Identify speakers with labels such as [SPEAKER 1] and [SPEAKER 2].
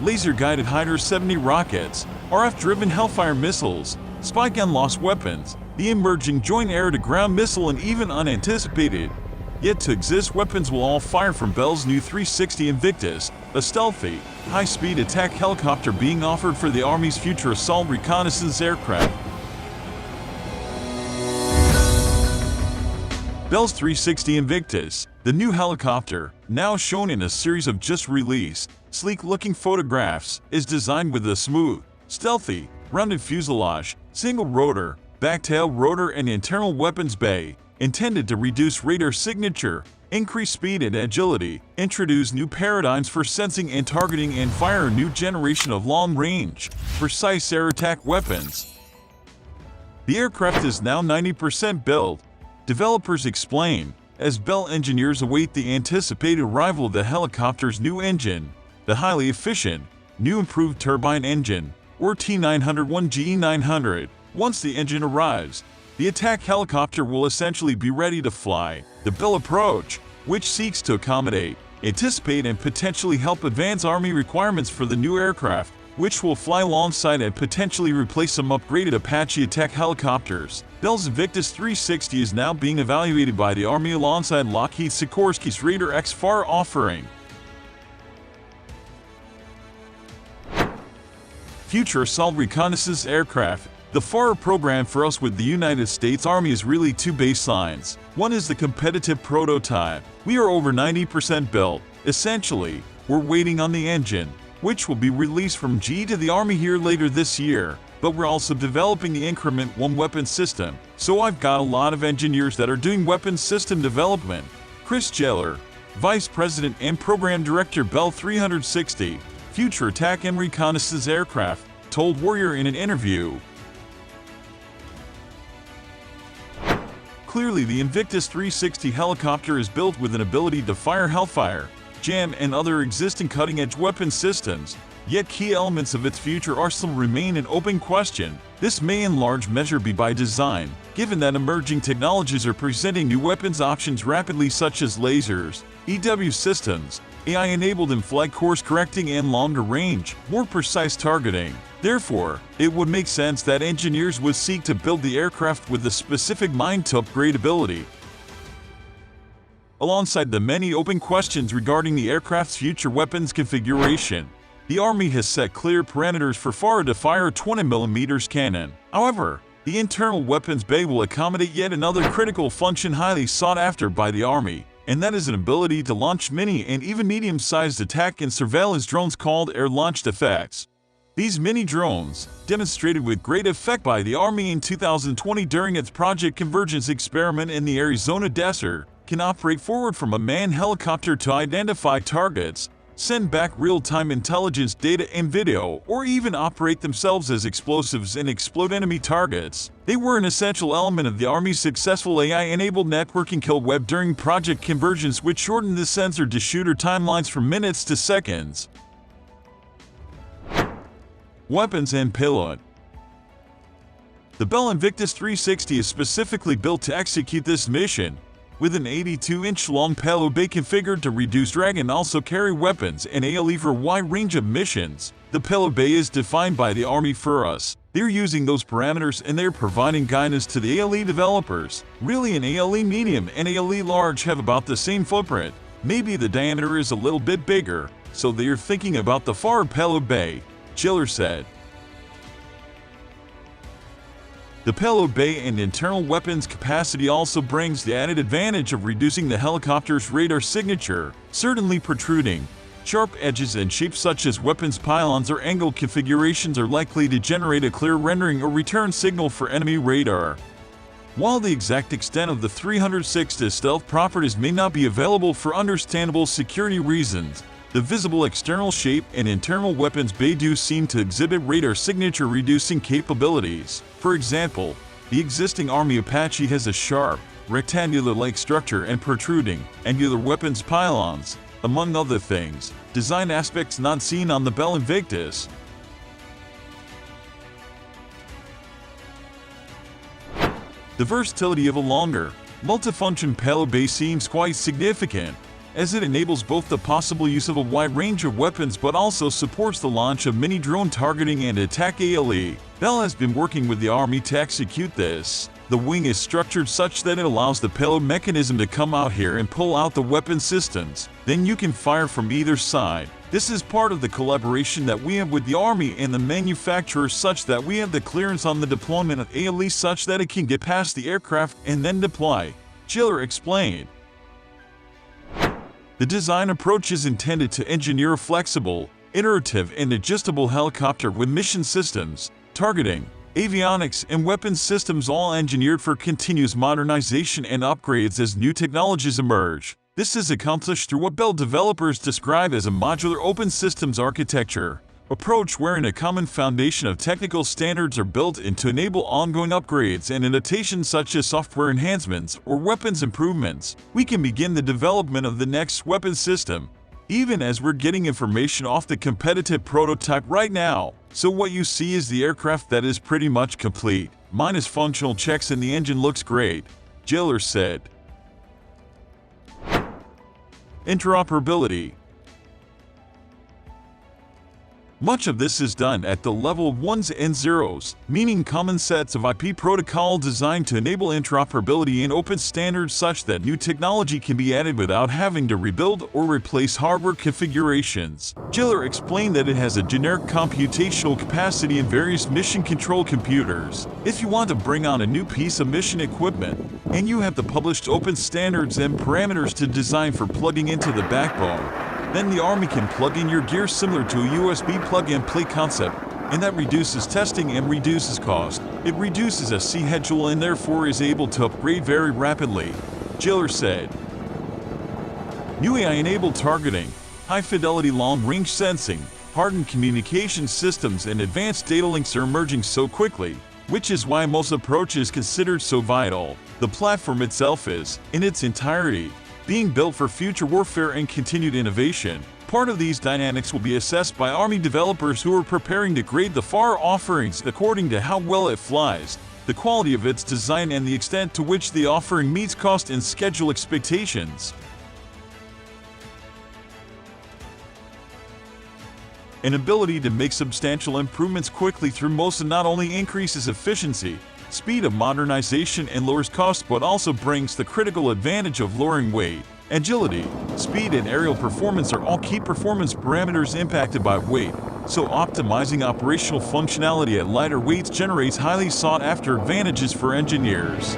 [SPEAKER 1] laser-guided Hydra 70 rockets, RF-driven Hellfire missiles, spike-and-loss weapons, the emerging joint air-to-ground missile, and even unanticipated, yet to exist weapons will all fire from Bell's new 360 Invictus, a stealthy, high-speed attack helicopter being offered for the Army's future assault reconnaissance aircraft. Bell's 360 Invictus, the new helicopter, now shown in a series of just-released, sleek-looking photographs, is designed with a smooth, stealthy, rounded fuselage, single rotor, backtail rotor, and internal weapons bay, intended to reduce radar signature, increase speed and agility, introduce new paradigms for sensing and targeting, and fire a new generation of long-range, precise air attack weapons. The aircraft is now 90% built, developers explain, as Bell engineers await the anticipated arrival of the helicopter's new engine, the highly efficient, new improved turbine engine, or T901GE900. Once the engine arrives, the attack helicopter will essentially be ready to fly. The Bell approach, which seeks to accommodate, anticipate, and potentially help advance Army requirements for the new aircraft, which will fly alongside and potentially replace some upgraded Apache attack helicopters. Bell's Invictus 360 is now being evaluated by the Army alongside Lockheed Sikorsky's Raider X FARA offering. Future Assault Reconnaissance Aircraft. The FARA program for us with the United States Army is really two baselines. One is the competitive prototype. We are over 90% built. Essentially, we're waiting on the engine, which will be released from GE to the Army here later this year. But we're also developing the Increment 1 weapon system, so I've got a lot of engineers that are doing weapons system development. Chris Jeller, Vice President and Program Director Bell 360, Future Attack and Reconnaissance Aircraft, told Warrior in an interview. Clearly, the Invictus 360 helicopter is built with an ability to fire Hellfire, JAM, and other existing cutting-edge weapon systems, yet key elements of its future arsenal remain an open question. This may in large measure be by design, given that emerging technologies are presenting new weapons options rapidly, such as lasers, EW systems, AI-enabled in-flight course correcting, and longer range, more precise targeting. Therefore, it would make sense that engineers would seek to build the aircraft with the specific mind to upgradability. Alongside the many open questions regarding the aircraft's future weapons configuration, the Army has set clear parameters for FARA to fire a 20mm cannon. However, the internal weapons bay will accommodate yet another critical function highly sought after by the Army, and that is an ability to launch mini and even medium-sized attack and surveillance drones called air-launched effects. These mini drones, demonstrated with great effect by the Army in 2020 during its Project Convergence experiment in the Arizona desert, can operate forward from a manned helicopter to identify targets, send back real-time intelligence data and video, or even operate themselves as explosives and explode enemy targets. They were an essential element of the Army's successful AI-enabled networking kill web during Project Convergence, which shortened the sensor-to-shooter timelines from minutes to seconds. Weapons and payload. The Bell Invictus 360 is specifically built to execute this mission, with an 82-inch long payload bay configured to reduce drag and also carry weapons and ALE for a wide range of missions. The payload bay is defined by the Army for us. They're using those parameters and they're providing guidance to the ALE developers. Really, an ALE medium and ALE large have about the same footprint. Maybe the diameter is a little bit bigger, so they're thinking about the FARA payload bay, Chiller said. The payload bay and internal weapons capacity also brings the added advantage of reducing the helicopter's radar signature, certainly protruding. Sharp edges and shapes such as weapons pylons or angle configurations are likely to generate a clear rendering or return signal for enemy radar. While the exact extent of the 360's stealth properties may not be available for understandable security reasons, the visible external shape and internal weapons bay do seem to exhibit radar signature reducing capabilities. For example, the existing Army Apache has a sharp, rectangular-like structure and protruding, angular weapons pylons, among other things, design aspects not seen on the Bell Invictus. The versatility of a longer, multifunction payload bay seems quite significant, as it enables both the possible use of a wide range of weapons but also supports the launch of mini drone targeting and attack ALE. Bell has been working with the Army to execute this. The wing is structured such that it allows the payload mechanism to come out here and pull out the weapon systems. Then you can fire from either side. This is part of the collaboration that we have with the Army and the manufacturer, such that we have the clearance on the deployment of ALE such that it can get past the aircraft and then deploy. Giller explained. The design approach is intended to engineer a flexible, iterative, and adjustable helicopter with mission systems, targeting, avionics, and weapons systems all engineered for continuous modernization and upgrades as new technologies emerge. This is accomplished through what Bell developers describe as a modular open systems architecture approach, wherein a common foundation of technical standards are built in to enable ongoing upgrades and adaptations such as software enhancements or weapons improvements. We can begin the development of the next weapon system, even as we're getting information off the competitive prototype right now. So what you see is the aircraft that is pretty much complete, minus functional checks, and the engine looks great, Giller said. Interoperability. Much of this is done at the level of ones and zeros, meaning common sets of IP protocol designed to enable interoperability and open standards such that new technology can be added without having to rebuild or replace hardware configurations. Giller explained that it has a generic computational capacity in various mission control computers. If you want to bring on a new piece of mission equipment, and you have the published open standards and parameters to design for plugging into the backbone, then the Army can plug in your gear similar to a USB plug-and-play concept, and that reduces testing and reduces cost. It reduces a schedule and therefore is able to upgrade very rapidly, Giller said. New AI-enabled targeting, high-fidelity long-range sensing, hardened communication systems, and advanced data links are emerging so quickly, which is why most approach is considered so vital. The platform itself is, in its entirety, being built for future warfare and continued innovation. Part of these dynamics will be assessed by Army developers who are preparing to grade the FARA offerings according to how well it flies, the quality of its design, and the extent to which the offering meets cost and schedule expectations. An ability to make substantial improvements quickly through MOSA not only increases efficiency, speed of modernization, and lowers cost, but also brings the critical advantage of lowering weight. Agility, speed, and aerial performance are all key performance parameters impacted by weight, so optimizing operational functionality at lighter weights generates highly sought-after advantages for engineers.